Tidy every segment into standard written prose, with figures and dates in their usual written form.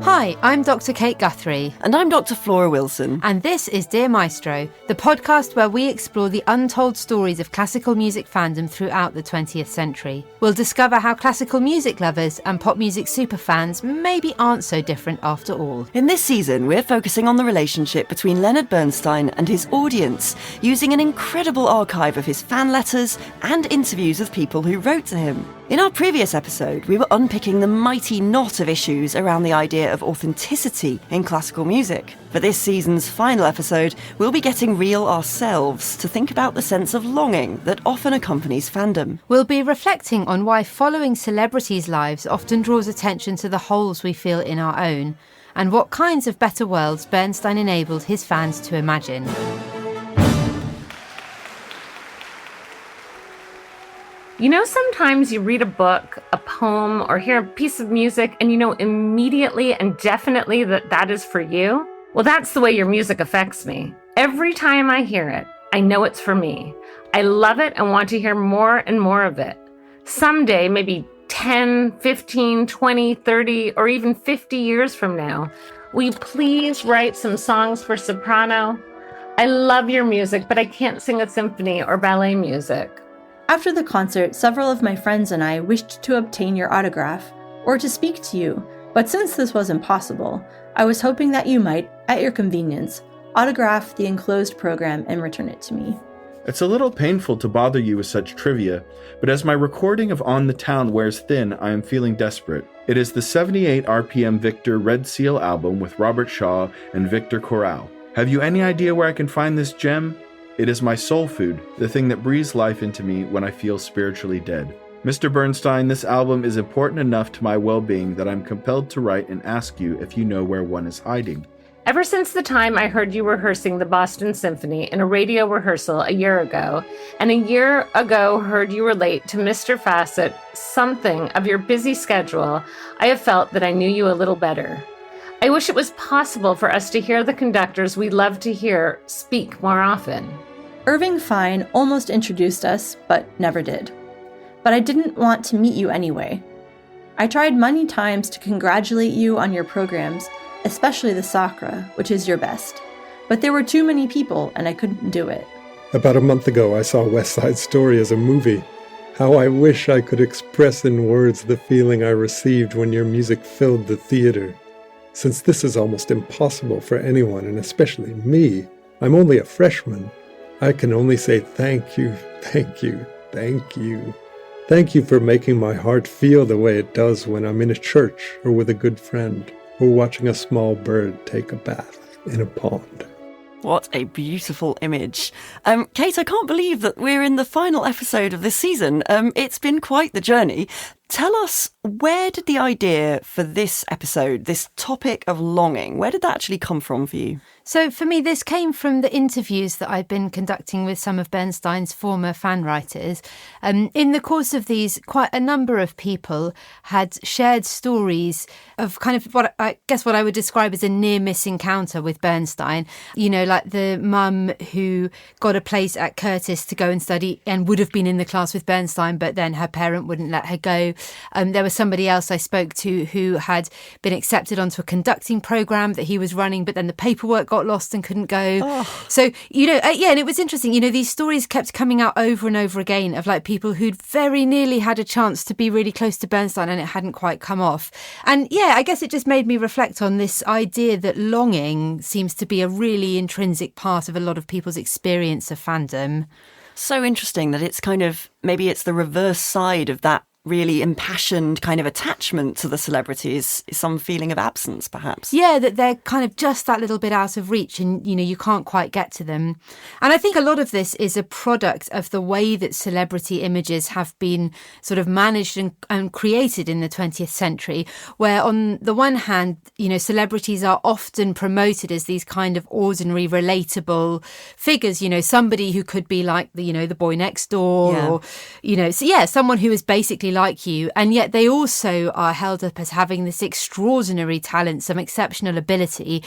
Hi, I'm Dr. Kate Guthrie. And I'm Dr. Flora Wilson. And this is Dear Maestro, the podcast where we explore the untold stories of classical music fandom throughout the 20th century. We'll discover how classical music lovers and pop music superfans maybe aren't so different after all. In this season, we're focusing on the relationship between Leonard Bernstein and his audience, using an incredible archive of his fan letters and interviews with people who wrote to him. In our previous episode, we were unpicking the mighty knot of issues around the idea of authenticity in classical music. For this season's final episode, we'll be getting real ourselves to think about the sense of longing that often accompanies fandom. We'll be reflecting on why following celebrities' lives often draws attention to the holes we feel in our own, and what kinds of better worlds Bernstein enabled his fans to imagine. You know, sometimes you read a book, a poem, or hear a piece of music, and you know immediately and definitely that that is for you? Well, that's the way your music affects me. Every time I hear it, I know it's for me. I love it and want to hear more and more of it. Someday, maybe 10, 15, 20, 30, or even 50 years from now, will you please write some songs for soprano? I love your music, but I can't sing a symphony or ballet music. After the concert, several of my friends and I wished to obtain your autograph, or to speak to you, but since this was impossible, I was hoping that you might, at your convenience, autograph the enclosed program and return it to me. It's a little painful to bother you with such trivia, but as my recording of On the Town wears thin, I am feeling desperate. It is the 78 RPM Victor Red Seal album with Robert Shaw and Victor Corral. Have you any idea where I can find this gem? It is my soul food, the thing that breathes life into me when I feel spiritually dead. Mr. Bernstein, this album is important enough to my well-being that I'm compelled to write and ask you if you know where one is hiding. Ever since the time I heard you rehearsing the Boston Symphony in a radio rehearsal a year ago, and a year ago heard you relate to Mr. Fassett something of your busy schedule, I have felt that I knew you a little better. I wish it was possible for us to hear the conductors we love to hear speak more often. Irving Fine almost introduced us, but never did. But I didn't want to meet you anyway. I tried many times to congratulate you on your programs, especially the Sacra, which is your best. But there were too many people, and I couldn't do it. About a month ago, I saw West Side Story as a movie. How I wish I could express in words the feeling I received when your music filled the theater. Since this is almost impossible for anyone, and especially me, I'm only a freshman, I can only say thank you, thank you, thank you. Thank you for making my heart feel the way it does when I'm in a church or with a good friend, or watching a small bird take a bath in a pond. What a beautiful image. Kate, I can't believe that we're in the final episode of this season. It's been quite the journey. Tell us, where did the idea for this episode, this topic of longing, where did that actually come from for you? So for me, this came from the interviews that I've been conducting with some of Bernstein's former fan writers. In the course of these, quite a number of people had shared stories of kind of what I would describe as a near-miss encounter with Bernstein. You know, like the mum who got a place at Curtis to go and study and would have been in the class with Bernstein, but then her parent wouldn't let her go. There was somebody else I spoke to who had been accepted onto a conducting programme that he was running, but then the paperwork got lost and couldn't go. Oh. So, you know, and it was interesting, you know, these stories kept coming out over and over again of like people who'd very nearly had a chance to be really close to Bernstein and it hadn't quite come off. And yeah, I guess it just made me reflect on this idea that longing seems to be a really intrinsic part of a lot of people's experience of fandom. So interesting that it's kind of, maybe it's the reverse side of that really impassioned kind of attachment to the celebrities, is some feeling of absence, perhaps. Yeah, that they're kind of just that little bit out of reach and, you know, you can't quite get to them. And I think a lot of this is a product of the way that celebrity images have been sort of managed and created in the 20th century, where on the one hand, you know, celebrities are often promoted as these kind of ordinary, relatable figures, you know, somebody who could be like the, you know, the boy next door or, you know, so yeah, someone who is basically like you, and yet they also are held up as having this extraordinary talent, some exceptional ability.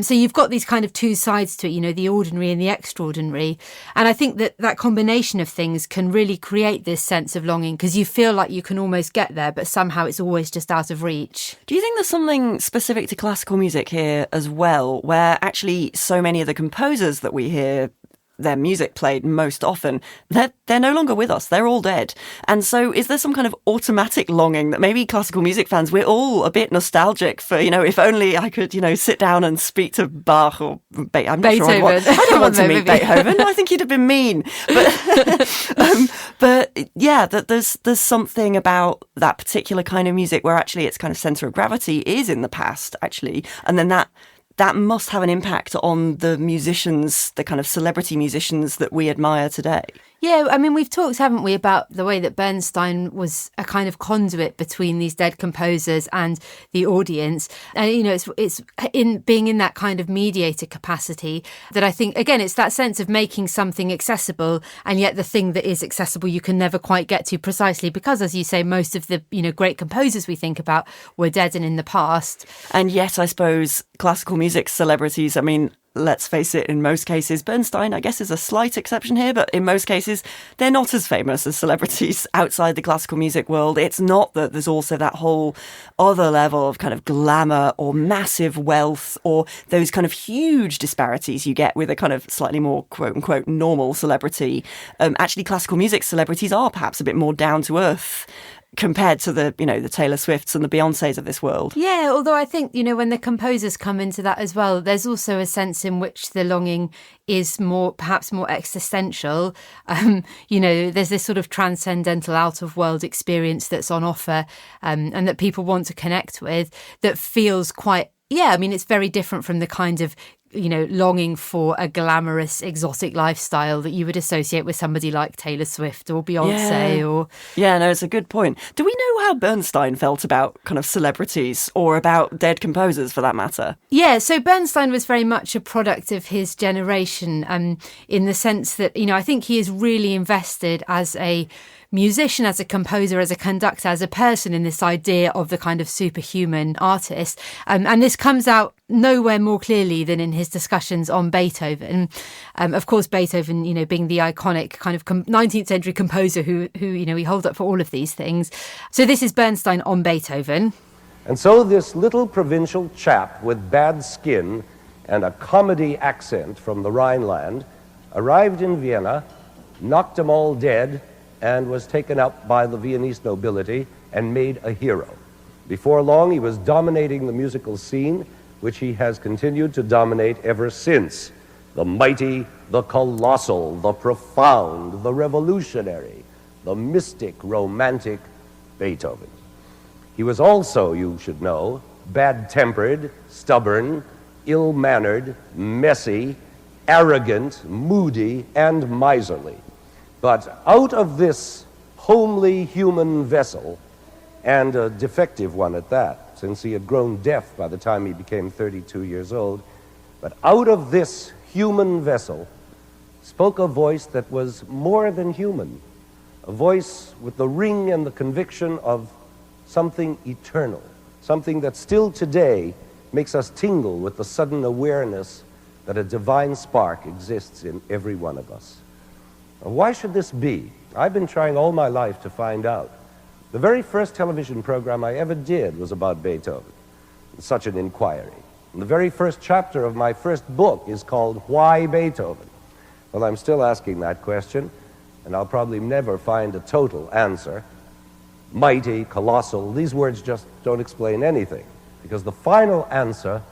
So you've got these kind of two sides to it, the ordinary and the extraordinary. And I think that combination of things can really create this sense of longing, because you feel like you can almost get there, but somehow it's always just out of reach. Do you think there's something specific to classical music here as well, where actually so many of the composers that we hear their music played most often, they're no longer with us. They're all dead. And so is there some kind of automatic longing that maybe classical music fans, we're all a bit nostalgic for, if only I could, sit down and speak to Bach or I'm not Beethoven. sure I don't want to meet Beethoven. I think he'd have been mean. But yeah, that there's something about that particular kind of music where actually its kind of centre of gravity is in the past, actually. And then that must have an impact on the musicians, the kind of celebrity musicians that we admire today. Yeah, I mean, we've talked, haven't we, about the way that Bernstein was a kind of conduit between these dead composers and the audience. And, it's in being in that kind of mediator capacity that I think, again, it's that sense of making something accessible, and yet the thing that is accessible you can never quite get to, precisely because, as you say, most of the, great composers we think about were dead and in the past. And yet, I suppose, classical music celebrities, I mean, let's face it, in most cases, Bernstein, I guess, is a slight exception here, but in most cases, they're not as famous as celebrities outside the classical music world. It's not that there's also that whole other level of kind of glamour or massive wealth or those kind of huge disparities you get with a kind of slightly more quote-unquote normal celebrity. Actually, classical music celebrities are perhaps a bit more down to earth compared to the Taylor Swifts and the Beyoncés of this world. Yeah, although I think, when the composers come into that as well, there's also a sense in which the longing is perhaps more existential. There's this sort of transcendental out-of-world experience that's on offer, and that people want to connect with, that feels quite, it's very different from the kind of longing for a glamorous, exotic lifestyle that you would associate with somebody like Taylor Swift or Beyonce. Yeah, no, it's a good point. Do we know how Bernstein felt about kind of celebrities or about dead composers for that matter? Yeah, so Bernstein was very much a product of his generation, in the sense that, I think he is really invested as a musician, as a composer, as a conductor, as a person in this idea of the kind of superhuman artist. And this comes out nowhere more clearly than in his discussions on Beethoven. Of course, Beethoven, being the iconic kind of 19th century composer who we hold up for all of these things. So this is Bernstein on Beethoven. And so this little provincial chap with bad skin and a comedy accent from the Rhineland arrived in Vienna, knocked them all dead, and was taken up by the Viennese nobility and made a hero. Before long, he was dominating the musical scene, which he has continued to dominate ever since. The mighty, the colossal, the profound, the revolutionary, the mystic, romantic Beethoven. He was also, you should know, bad-tempered, stubborn, ill-mannered, messy, arrogant, moody, and miserly. But out of this homely human vessel, and a defective one at that, since he had grown deaf by the time he became 32 years old, but out of this human vessel spoke a voice that was more than human, a voice with the ring and the conviction of something eternal, something that still today makes us tingle with the sudden awareness that a divine spark exists in every one of us. Why should this be? I've been trying all my life to find out. The very first television program I ever did was about Beethoven, such an inquiry. And the very first chapter of my first book is called Why Beethoven? Well, I'm still asking that question, and I'll probably never find a total answer. Mighty, colossal, these words just don't explain anything, because the final answer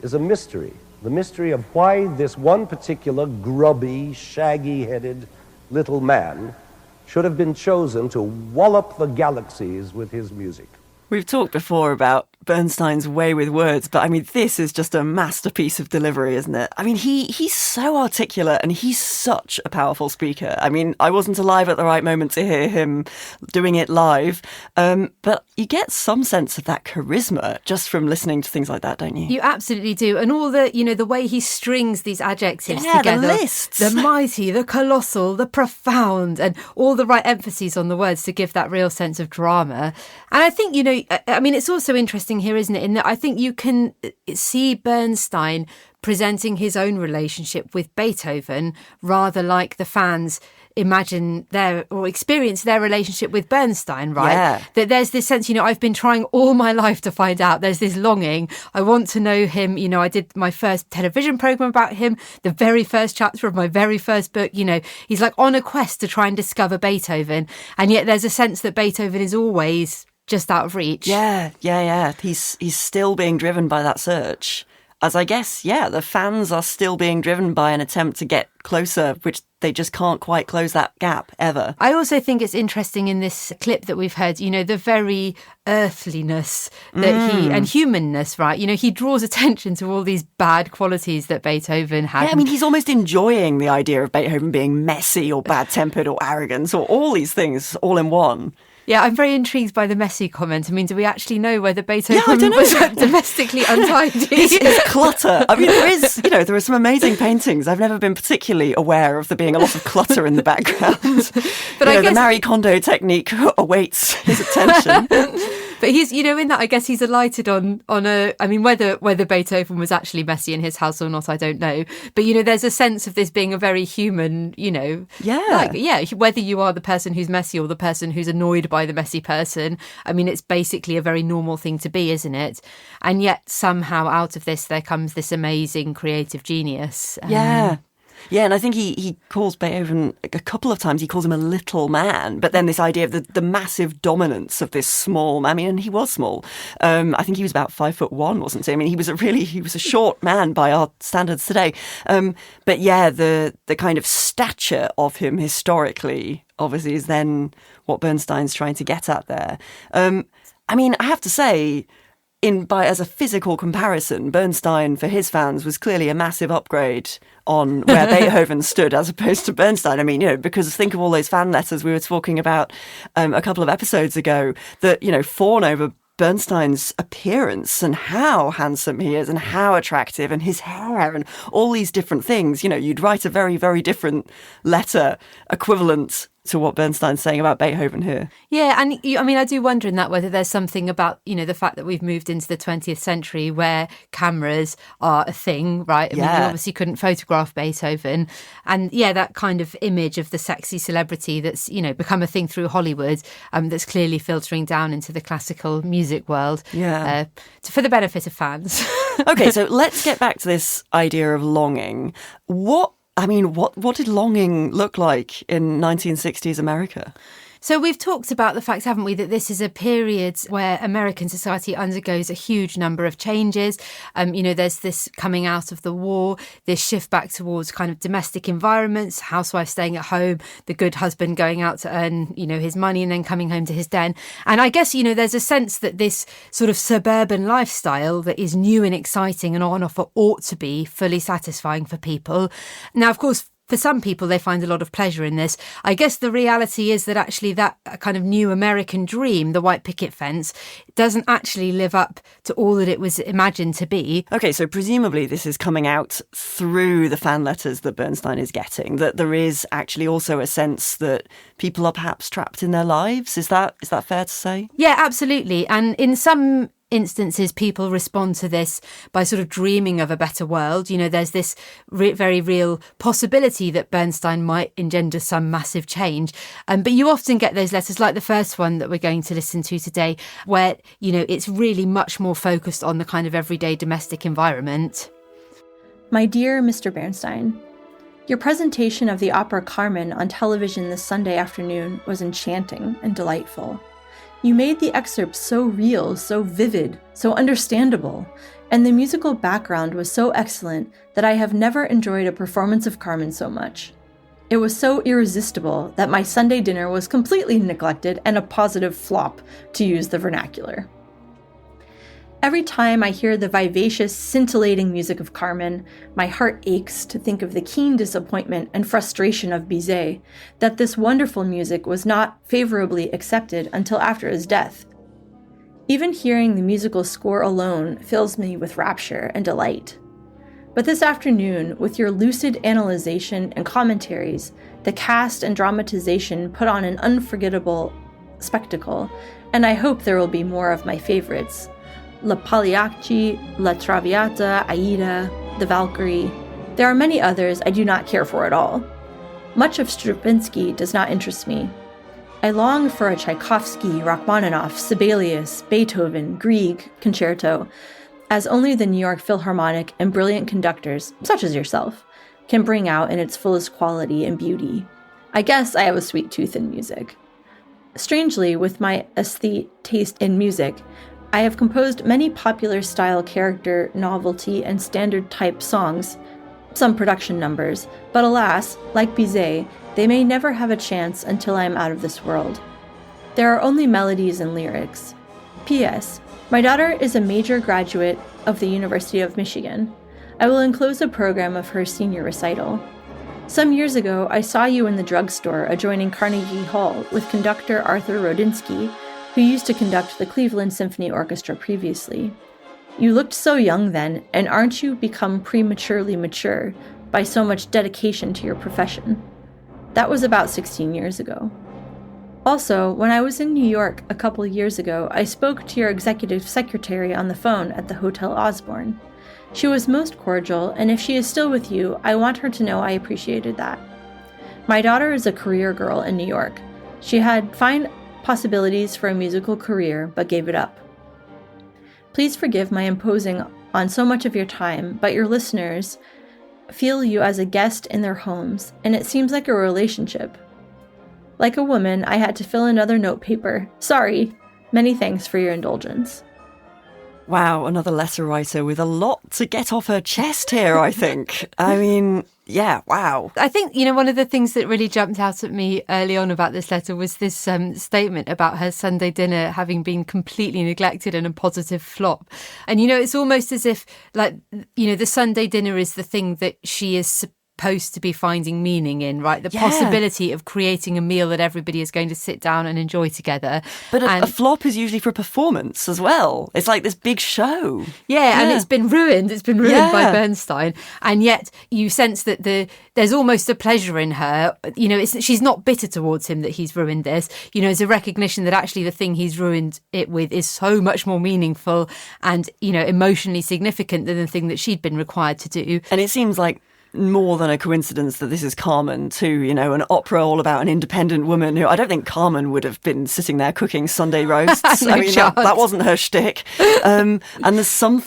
is a mystery. The mystery of why this one particular grubby, shaggy-headed little man should have been chosen to wallop the galaxies with his music. We've talked before about Bernstein's way with words, but I mean, this is just a masterpiece of delivery, isn't it? I mean, he's so articulate and he's such a powerful speaker. I mean, I wasn't alive at the right moment to hear him doing it live, but you get some sense of that charisma just from listening to things like that, don't you? You absolutely do. And all the, the way he strings these adjectives together. The lists. The mighty, the colossal, the profound, and all the right emphases on the words to give that real sense of drama. And I think, I mean, it's also interesting here, isn't it, in that I think you can see Bernstein presenting his own relationship with Beethoven rather like the fans imagine or experience their relationship with Bernstein, right? Yeah. That there's this sense, I've been trying all my life to find out. There's this longing. I want to know him. I did my first television program about him, the very first chapter of my very first book. He's like on a quest to try and discover Beethoven. And yet there's a sense that Beethoven is always just out of reach. Yeah. He's still being driven by that search. As I guess, the fans are still being driven by an attempt to get closer, which they just can't quite close that gap ever. I also think it's interesting in this clip that we've heard, the very earthliness that and humanness, right? He draws attention to all these bad qualities that Beethoven had. Yeah, I mean, he's almost enjoying the idea of Beethoven being messy or bad-tempered or arrogant or all these things all in one. Yeah, I'm very intrigued by the messy comment. I mean, do we actually know whether Beethoven was domestically untidy? It's clutter. I mean, there are some amazing paintings. I've never been particularly aware of there being a lot of clutter in the background. But I guess the Marie Kondo technique awaits his attention. But he's, in that, I guess he's alighted on I mean, whether Beethoven was actually messy in his house or not, I don't know. But, there's a sense of this being a very human, whether you are the person who's messy or the person who's annoyed by the messy person. I mean, it's basically a very normal thing to be, isn't it? And yet somehow out of this, there comes this amazing creative genius. Yeah, and I think he calls Beethoven a couple of times, he calls him a little man, but then this idea of the massive dominance of this small man, I mean, and he was small. I think he was about 5'1", wasn't he? I mean, he was a short man by our standards today. But yeah, the kind of stature of him historically, obviously, is then what Bernstein's trying to get at there. I mean, I have to say, as a physical comparison, Bernstein, for his fans, was clearly a massive upgrade on where Beethoven stood as opposed to Bernstein. I mean, because think of all those fan letters we were talking about a couple of episodes ago that, fawn over Bernstein's appearance and how handsome he is and how attractive and his hair and all these different things. You'd write a very, very different letter equivalent to what Bernstein's saying about Beethoven here. Yeah, and I do wonder in that whether there's something about, the fact that we've moved into the 20th century where cameras are a thing, right? I mean, you obviously couldn't photograph Beethoven. And that kind of image of the sexy celebrity that's, become a thing through Hollywood, that's clearly filtering down into the classical music world. Yeah. For the benefit of fans. Okay, so let's get back to this idea of longing. What did longing look like in 1960s America? So we've talked about the fact, haven't we, that this is a period where American society undergoes a huge number of changes. There's this coming out of the war, this shift back towards kind of domestic environments, housewife staying at home, the good husband going out to earn, his money and then coming home to his den. And I guess, there's a sense that this sort of suburban lifestyle that is new and exciting and on offer ought to be fully satisfying for people. Now, of course, for some people, they find a lot of pleasure in this. I guess the reality is that actually that kind of new American dream, the white picket fence, doesn't actually live up to all that it was imagined to be. Okay, so presumably this is coming out through the fan letters that Bernstein is getting, that there is actually also a sense that people are perhaps trapped in their lives. Is that fair to say? Yeah, absolutely. And in some instances, people respond to this by sort of dreaming of a better world. There's this very real possibility that Bernstein might engender some massive change. But you often get those letters like the first one that we're going to listen to today, where, it's really much more focused on the kind of everyday domestic environment. My dear Mr. Bernstein, your presentation of the opera Carmen on television this Sunday afternoon was enchanting and delightful. You made the excerpts so real, so vivid, so understandable, and the musical background was so excellent that I have never enjoyed a performance of Carmen so much. It was so irresistible that my Sunday dinner was completely neglected and a positive flop, to use the vernacular. Every time I hear the vivacious, scintillating music of Carmen, my heart aches to think of the keen disappointment and frustration of Bizet that this wonderful music was not favorably accepted until after his death. Even hearing the musical score alone fills me with rapture and delight. But this afternoon, with your lucid analyzation and commentaries, the cast and dramatization put on an unforgettable spectacle, and I hope there will be more of my favorites. La Pagliacci, La Traviata, Aida, The Valkyrie. There are many others I do not care for at all. Much of Stravinsky does not interest me. I long for a Tchaikovsky, Rachmaninoff, Sibelius, Beethoven, Grieg concerto, as only the New York Philharmonic and brilliant conductors, such as yourself, can bring out in its fullest quality and beauty. I guess I have a sweet tooth in music. Strangely, with my aesthete taste in music, I have composed many popular style character, novelty, and standard type songs, some production numbers, but alas, like Bizet, they may never have a chance until I am out of this world. There are only melodies and lyrics. P.S. My daughter is a major graduate of the University of Michigan. I will enclose a program of her senior recital. Some years ago, I saw you in the drugstore adjoining Carnegie Hall with conductor Arthur Rodinsky, who used to conduct the Cleveland Symphony Orchestra previously. You looked so young then, and aren't you become prematurely mature by so much dedication to your profession? That was about 16 years ago. Also, when I was in New York a couple years ago, I spoke to your executive secretary on the phone at the Hotel Osborne. She was most cordial, and if she is still with you, I want her to know I appreciated that. My daughter is a career girl in New York. She had fine possibilities for a musical career, but gave it up. Please forgive my imposing on so much of your time, but your listeners feel you as a guest in their homes, and it seems like a relationship. Like a woman, I had to fill another notepaper. Sorry. Many thanks for your indulgence. Wow, another letter writer with a lot to get off her chest here, I think. I mean, yeah, wow. I think, one of the things that really jumped out at me early on about this letter was this statement about her Sunday dinner having been completely neglected and a positive flop. And, it's almost as if, the Sunday dinner is the thing that she is supposed to be finding meaning in, right? The possibility of creating a meal that everybody is going to sit down and enjoy together. But a flop is usually for performance as well. It's like this big show. Yeah, and it's been ruined. It's been ruined by Bernstein. And yet you sense that there's almost a pleasure in her. She's not bitter towards him that he's ruined this. It's a recognition that actually the thing he's ruined it with is so much more meaningful and, emotionally significant than the thing that she'd been required to do. And it seems like more than a coincidence that this is Carmen too, an opera all about an independent woman who I don't think Carmen would have been sitting there cooking Sunday roasts. No that wasn't her shtick. And there's some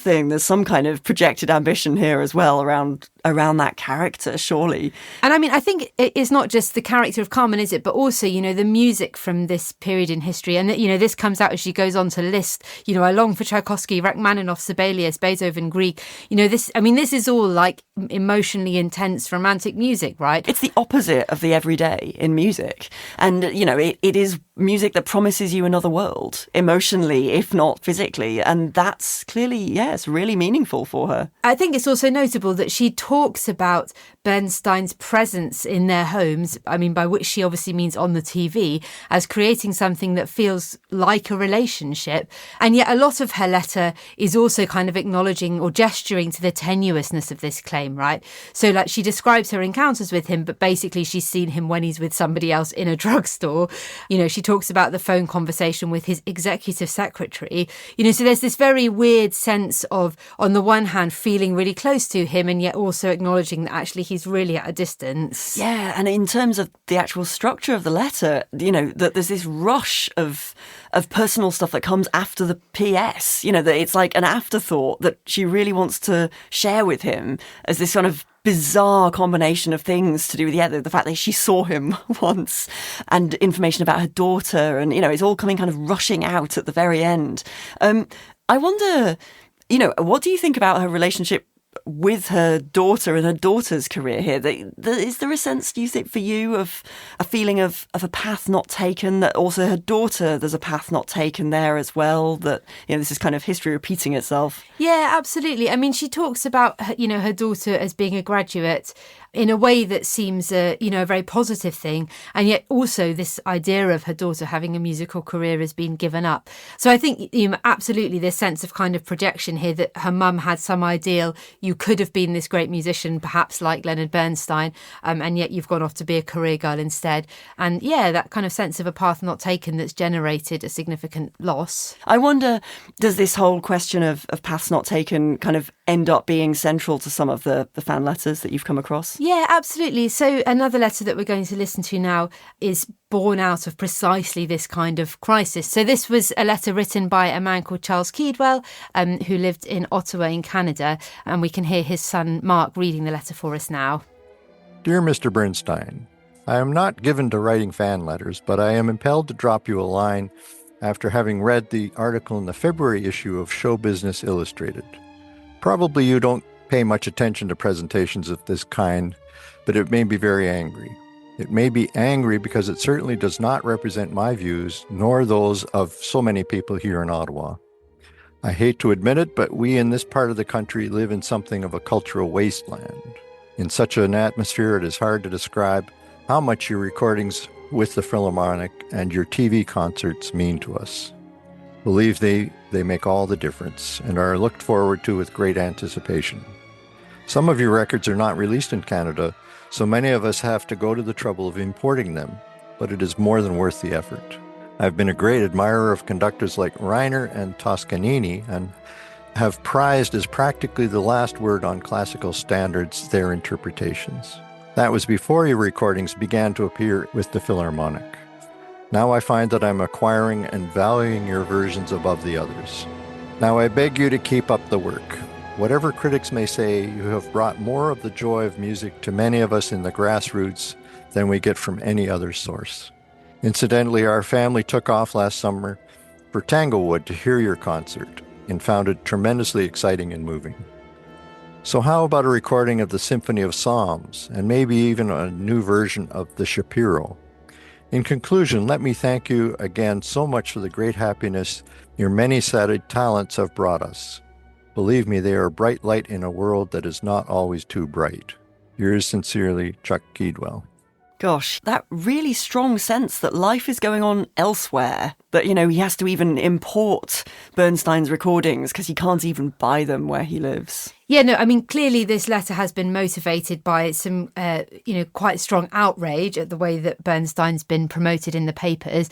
kind of projected ambition here as well around that character, surely. And I think it's not just the character of Carmen, is it? But also, the music from this period in history. And, this comes out as she goes on to list, I long for Tchaikovsky, Rachmaninoff, Sibelius, Beethoven, Grieg. This is all like emotionally intense romantic music, right? It's the opposite of the everyday in music. And, it is music that promises you another world, emotionally, if not physically. And that's clearly, it's really meaningful for her. I think it's also notable that she talks about Bernstein's presence in their homes, by which she obviously means on the TV, as creating something that feels like a relationship. And yet a lot of her letter is also kind of acknowledging or gesturing to the tenuousness of this claim, right? So she describes her encounters with him, but basically she's seen him when he's with somebody else in a drugstore. She talks about the phone conversation with his executive secretary. So there's this very weird sense of, on the one hand, feeling really close to him and yet also acknowledging that actually he's really at a distance. Yeah, and in terms of the actual structure of the letter, that there's this rush of personal stuff that comes after the PS, that it's like an afterthought that she really wants to share with him as this sort of bizarre combination of things to do with the fact that she saw him once and information about her daughter and, it's all coming kind of rushing out at the very end. I wonder, what do you think about her relationship with her daughter and her daughter's career here. Is there a sense, do you think, for you, of a feeling of a path not taken, that also her daughter, there's a path not taken there as well, that, this is kind of history repeating itself? Yeah, absolutely. I mean, she talks about, her daughter as being a graduate in a way that seems, a very positive thing. And yet also this idea of her daughter having a musical career has been given up. So I think absolutely this sense of kind of projection here, that her mum had some ideal. You could have been this great musician, perhaps like Leonard Bernstein, and yet you've gone off to be a career girl instead. And yeah, that kind of sense of a path not taken that's generated a significant loss. I wonder, does this whole question of paths not taken kind of end up being central to some of the fan letters that you've come across? Yeah, absolutely. So another letter that we're going to listen to now is born out of precisely this kind of crisis. So this was a letter written by a man called Charles Keedwell, who lived in Ottawa in Canada, and we can hear his son Mark reading the letter for us now. Dear Mr. Bernstein, I am not given to writing fan letters, but I am impelled to drop you a line after having read the article in the February issue of Show Business Illustrated. Probably you don't pay much attention to presentations of this kind, but it made me very angry. It made me angry because it certainly does not represent my views, nor those of so many people here in Ottawa. I hate to admit it, but we in this part of the country live in something of a cultural wasteland. In such an atmosphere, it is hard to describe how much your recordings with the Philharmonic and your TV concerts mean to us. Believe they make all the difference and are looked forward to with great anticipation. Some of your records are not released in Canada, so many of us have to go to the trouble of importing them, but it is more than worth the effort. I've been a great admirer of conductors like Reiner and Toscanini and have prized as practically the last word on classical standards their interpretations. That was before your recordings began to appear with the Philharmonic. Now I find that I'm acquiring and valuing your versions above the others. Now I beg you to keep up the work. Whatever critics may say, you have brought more of the joy of music to many of us in the grassroots than we get from any other source. Incidentally, our family took off last summer for Tanglewood to hear your concert and found it tremendously exciting and moving. So how about a recording of the Symphony of Psalms and maybe even a new version of the Shapiro? In conclusion, let me thank you again so much for the great happiness your many-sided talents have brought us. Believe me, they are a bright light in a world that is not always too bright. Yours sincerely, Chuck Keedwell. Gosh, that really strong sense that life is going on elsewhere. That, he has to even import Bernstein's recordings because he can't even buy them where he lives. Yeah, no, I mean, clearly this letter has been motivated by some, quite strong outrage at the way that Bernstein's been promoted in the papers.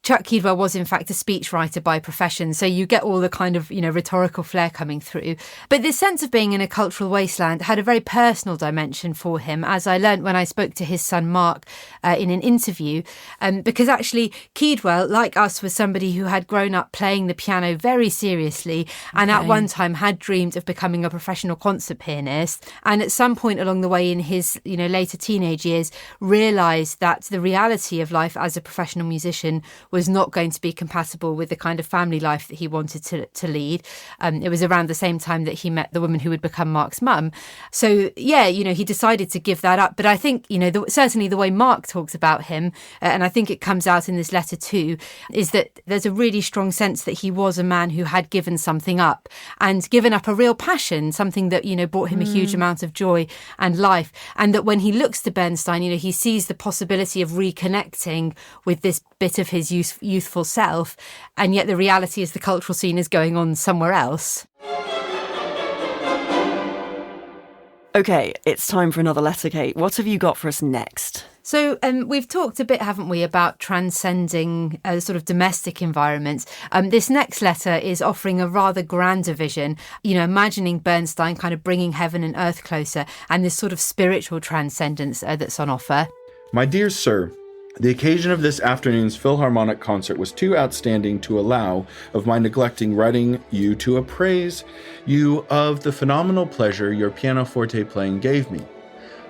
Chuck Keedwell was, in fact, a speechwriter by profession, so you get all the kind of, rhetorical flair coming through. But this sense of being in a cultural wasteland had a very personal dimension for him, as I learnt when I spoke to his son Mark in an interview, because actually Keedwell, like us, was somebody who had grown up playing the piano very seriously and at one time had dreamed of becoming a professional concert pianist, and at some point along the way in his later teenage years realised that the reality of life as a professional musician was not going to be compatible with the kind of family life that he wanted to lead. It was around the same time that he met the woman who would become Mark's mum. So yeah, he decided to give that up. But I think certainly the way Mark talks about him, and I think it comes out in this letter too, is that there's a really strong sense that he was a man who had given something up and given up a real passion, something that brought him a huge amount of joy and life, and that when he looks to Bernstein, he sees the possibility of reconnecting with this bit of his youthful self, and yet the reality is the cultural scene is going on somewhere else. Okay, it's time for another letter, Kate. What have you got for us next? So we've talked a bit, haven't we, about transcending sort of domestic environments. This next letter is offering a rather grander vision, imagining Bernstein kind of bringing heaven and earth closer, and this sort of spiritual transcendence that's on offer. My dear sir, the occasion of this afternoon's Philharmonic concert was too outstanding to allow of my neglecting writing you to appraise you of the phenomenal pleasure your pianoforte playing gave me.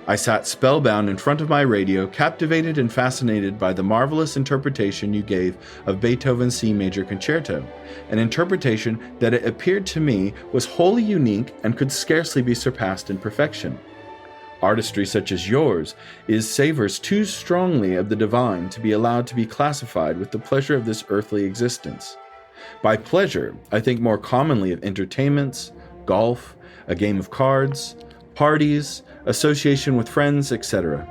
I sat spellbound in front of my radio, captivated and fascinated by the marvelous interpretation you gave of Beethoven's C Major Concerto, an interpretation that it appeared to me was wholly unique and could scarcely be surpassed in perfection. Artistry such as yours savors too strongly of the divine to be allowed to be classified with the pleasure of this earthly existence. By pleasure, I think more commonly of entertainments, golf, a game of cards, parties, association with friends, etc.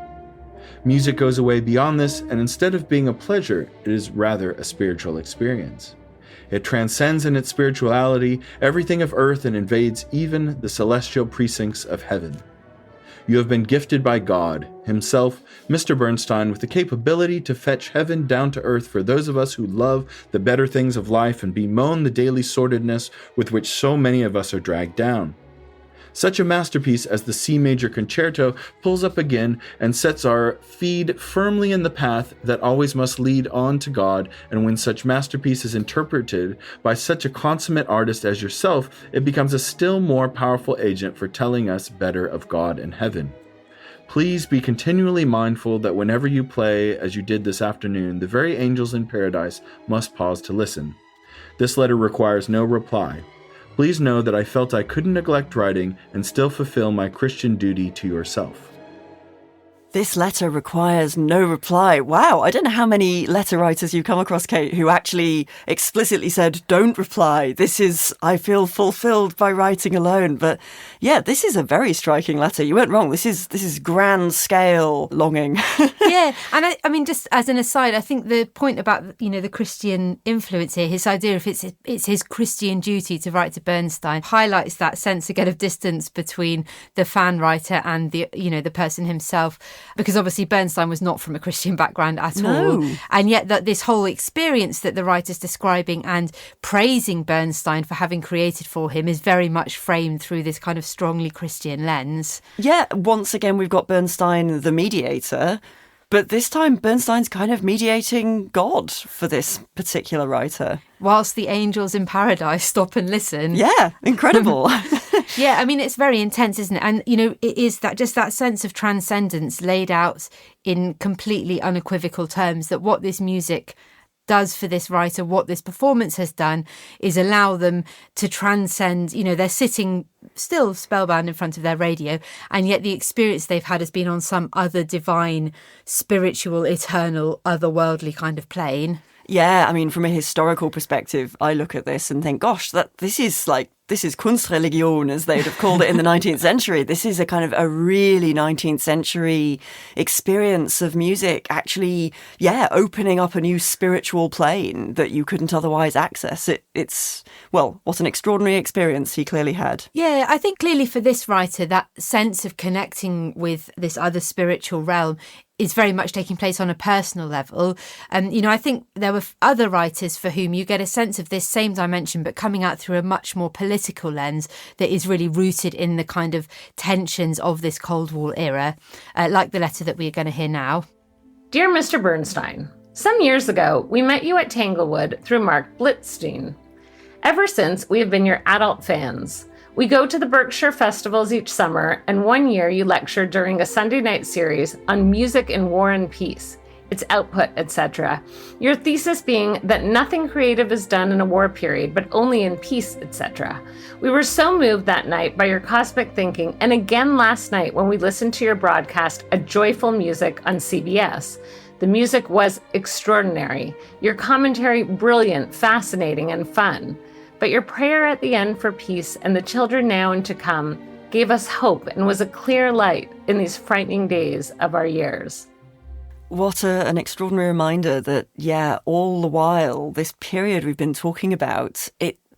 Music goes away beyond this, and instead of being a pleasure, it is rather a spiritual experience. It transcends in its spirituality everything of earth and invades even the celestial precincts of heaven. You have been gifted by God himself, Mr. Bernstein, with the capability to fetch heaven down to earth for those of us who love the better things of life and bemoan the daily sordidness with which so many of us are dragged down. Such a masterpiece as the C Major Concerto pulls up again and sets our feet firmly in the path that always must lead on to God, and when such masterpiece is interpreted by such a consummate artist as yourself, it becomes a still more powerful agent for telling us better of God and heaven. Please be continually mindful that whenever you play, as you did this afternoon, the very angels in paradise must pause to listen. This letter requires no reply. Please know that I felt I couldn't neglect writing and still fulfill my Christian duty to yourself. This letter requires no reply. Wow, I don't know how many letter writers you come across, Kate, who actually explicitly said, don't reply. This is, I feel fulfilled by writing alone. But yeah, this is a very striking letter. You weren't wrong. This is grand scale longing. Yeah, and I mean, just as an aside, I think the point about, the Christian influence here, his idea of it's his Christian duty to write to Bernstein, highlights that sense again of distance between the fan writer and the person himself. Because obviously Bernstein was not from a Christian background at all. And yet that this whole experience that the writer's describing and praising Bernstein for having created for him is very much framed through this kind of strongly Christian lens. Yeah, once again, we've got Bernstein, the mediator. But this time, Bernstein's kind of mediating God for this particular writer. Whilst the angels in paradise stop and listen. Yeah, incredible. Yeah, I mean, it's very intense, isn't it? And, it is that sense of transcendence laid out in completely unequivocal terms, that what this music does for this writer, what this performance has done, is allow them to transcend, they're sitting still spellbound in front of their radio, and yet the experience they've had has been on some other divine, spiritual, eternal, otherworldly kind of plane. Yeah, I mean, from a historical perspective, I look at this and think, gosh, this is Kunstreligion, as they'd have called it in the 19th century. This is a kind of a really 19th century experience of music, actually, opening up a new spiritual plane that you couldn't otherwise access. It's what an extraordinary experience he clearly had. Yeah, I think clearly for this writer, that sense of connecting with this other spiritual realm is very much taking place on a personal level. I think there were other writers for whom you get a sense of this same dimension, but coming out through a much more political lens that is really rooted in the kind of tensions of this Cold War era, like the letter that we're going to hear now. Dear Mr. Bernstein, some years ago, we met you at Tanglewood through Mark Blitzstein. Ever since, we have been your adult fans. We go to the Berkshire festivals each summer, and one year you lectured during a Sunday night series on music in war and peace, its output, etc. Your thesis being that nothing creative is done in a war period, but only in peace, etc. We were so moved that night by your cosmic thinking, and again last night when we listened to your broadcast, A Joyful Music on CBS. The music was extraordinary, your commentary brilliant, fascinating, and fun. But your prayer at the end for peace and the children now and to come gave us hope and was a clear light in these frightening days of our years. What an extraordinary reminder that, all the while, this period we've been talking about,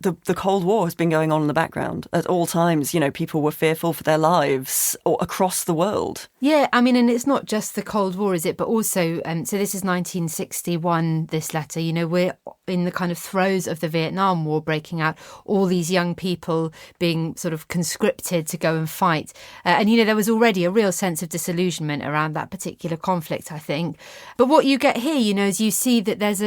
the Cold War has been going on in the background. At all times, people were fearful for their lives across the world. Yeah, I mean, and it's not just the Cold War, is it? But also, so this is 1961, this letter, we're in the kind of throes of the Vietnam War breaking out, all these young people being sort of conscripted to go and fight. And, there was already a real sense of disillusionment around that particular conflict, I think. But what you get here, is you see that there's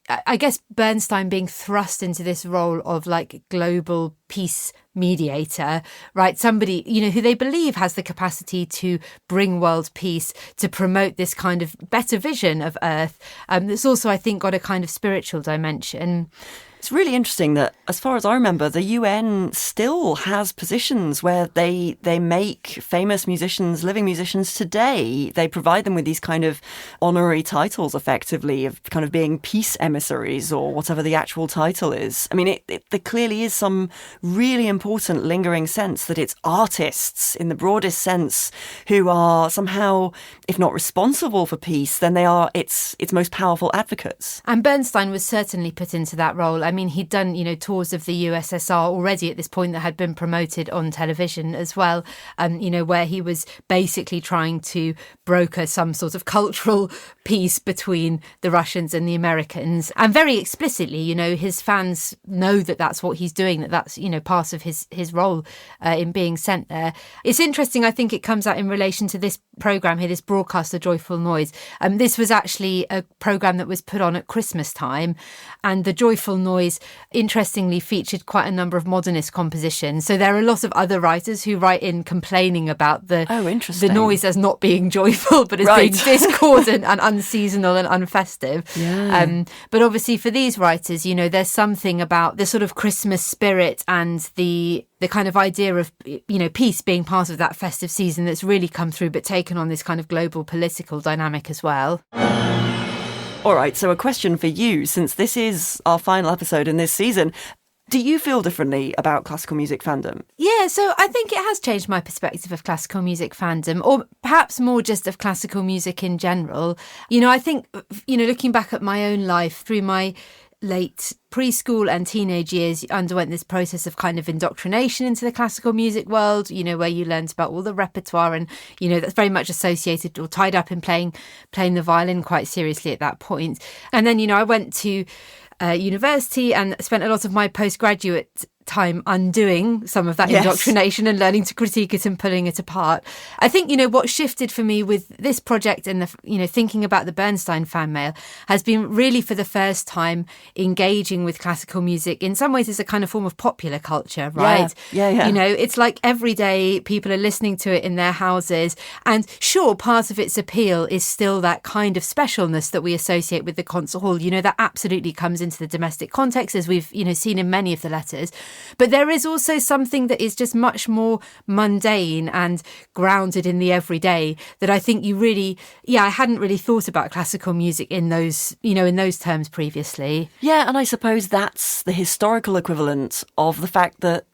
I guess Bernstein being thrust into this role of like global peace mediator, right? Somebody, who they believe has the capacity to bring world peace, to promote this kind of better vision of Earth. That's also, I think, got a kind of spiritual dimension. It's really interesting that, as far as I remember, the UN still has positions where they make famous musicians, living musicians today. They provide them with these kind of honorary titles, effectively, of kind of being peace emissaries or whatever the actual title is. I mean, there clearly is some really important lingering sense that it's artists, in the broadest sense, who are somehow, if not responsible for peace, then they are its most powerful advocates. And Bernstein was certainly put into that role. I mean, he'd done, tours of the USSR already at this point that had been promoted on television as well, where he was basically trying to broker some sort of cultural peace between the Russians and the Americans. And very explicitly, his fans know that that's what he's doing, that's, part of his role in being sent there. It's interesting, I think it comes out in relation to this programme here, this broadcast, The Joyful Noise. This was actually a programme that was put on at Christmas time, and The Joyful Noise interestingly featured quite a number of modernist compositions. So there are a lot of other writers who write in complaining about the noise as not being joyful, but as being discordant and unseasonal and unfestive. Yeah. But obviously for these writers, there's something about the sort of Christmas spirit and the kind of idea of, peace being part of that festive season that's really come through, but taken on this kind of global political dynamic as well. All right, so a question for you, since this is our final episode in this season. Do you feel differently about classical music fandom? Yeah, so I think it has changed my perspective of classical music fandom, or perhaps more just of classical music in general. I think, looking back at my own life through my late preschool and teenage years, you underwent this process of kind of indoctrination into the classical music world, where you learned about all the repertoire, and that's very much associated or tied up in playing the violin quite seriously at that point. And then I went to university and spent a lot of my postgraduate time undoing some of that indoctrination and learning to critique it and pulling it apart. I think, what shifted for me with this project and the, thinking about the Bernstein fan mail has been really for the first time engaging with classical music in some ways as a kind of form of popular culture, right? Yeah. It's like every day people are listening to it in their houses. And sure, part of its appeal is still that kind of specialness that we associate with the concert hall. That absolutely comes into the domestic context, as we've, seen in many of the letters. But there is also something that is just much more mundane and grounded in the everyday that I think I hadn't really thought about classical music in those terms previously. Yeah, and I suppose that's the historical equivalent of the fact that,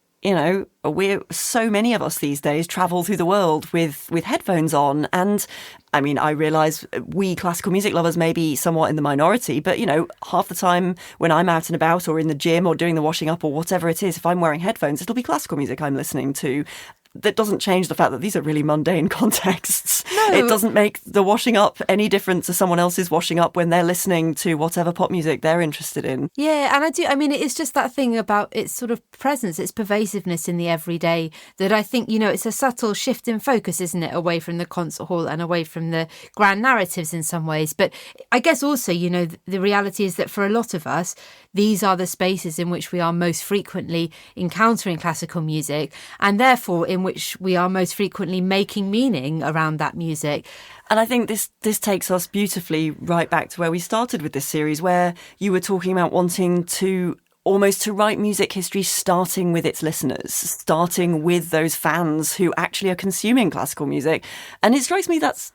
so many of us these days travel through the world with headphones on. And I mean, I realise we classical music lovers may be somewhat in the minority, but, half the time when I'm out and about or in the gym or doing the washing up or whatever it is, if I'm wearing headphones, it'll be classical music I'm listening to. That doesn't change the fact that these are really mundane contexts. No. It doesn't make the washing up any different to someone else's washing up when they're listening to whatever pop music they're interested in. Yeah, and it's just that thing about its sort of presence, its pervasiveness in the everyday that I think, it's a subtle shift in focus, isn't it, away from the concert hall and away from the grand narratives in some ways. But I guess also, the reality is that for a lot of us, these are the spaces in which we are most frequently encountering classical music, and therefore in which we are most frequently making meaning around that music. And I think this takes us beautifully right back to where we started with this series, where you were talking about wanting to almost to write music history starting with its listeners, starting with those fans who actually are consuming classical music. And it strikes me that's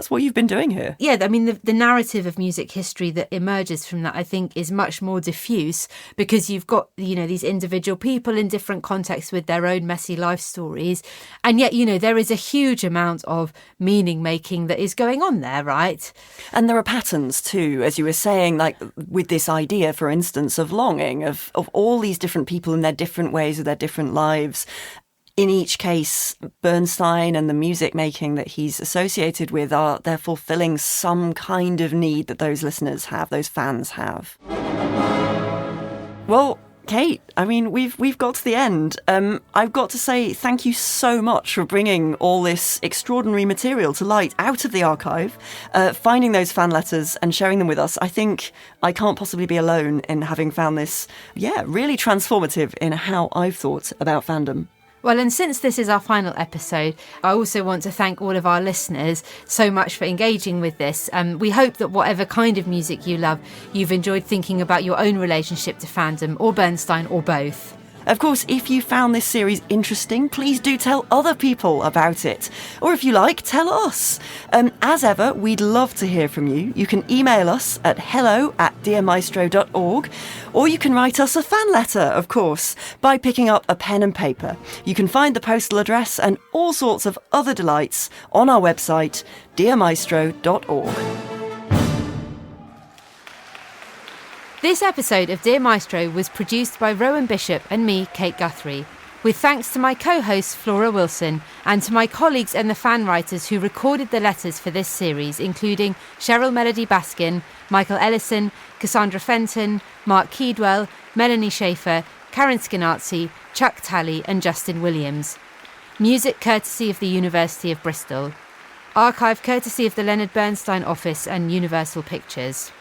what you've been doing here. Yeah, I mean, the narrative of music history that emerges from that, I think, is much more diffuse because you've got, these individual people in different contexts with their own messy life stories. And yet, there is a huge amount of meaning making that is going on there, right? And there are patterns too, as you were saying, like with this idea, for instance, of longing, of all these different people in their different ways of their different lives. In each case, Bernstein and the music making that he's associated with they're fulfilling some kind of need that those listeners have, those fans have. Well, Kate, I mean, we've got to the end. I've got to say thank you so much for bringing all this extraordinary material to light out of the archive, finding those fan letters and sharing them with us. I think I can't possibly be alone in having found this, really transformative in how I've thought about fandom. Well, and since this is our final episode, I also want to thank all of our listeners so much for engaging with this. We hope that whatever kind of music you love, you've enjoyed thinking about your own relationship to fandom, or Bernstein, or both. Of course, if you found this series interesting, please do tell other people about it. Or if you like, tell us. As ever, we'd love to hear from you. You can email us at hello@dearmaestro.org, or you can write us a fan letter, of course, by picking up a pen and paper. You can find the postal address and all sorts of other delights on our website, dearmaestro.org. This episode of Dear Maestro was produced by Rowan Bishop and me, Kate Guthrie, with thanks to my co-host Flora Wilson and to my colleagues and the fan writers who recorded the letters for this series, including Cheryl Melody Baskin, Michael Ellison, Cassandra Fenton, Mark Keedwell, Melanie Schaefer, Karen Skinazzi, Chuck Talley and Justin Williams. Music courtesy of the University of Bristol. Archive courtesy of the Leonard Bernstein Office and Universal Pictures.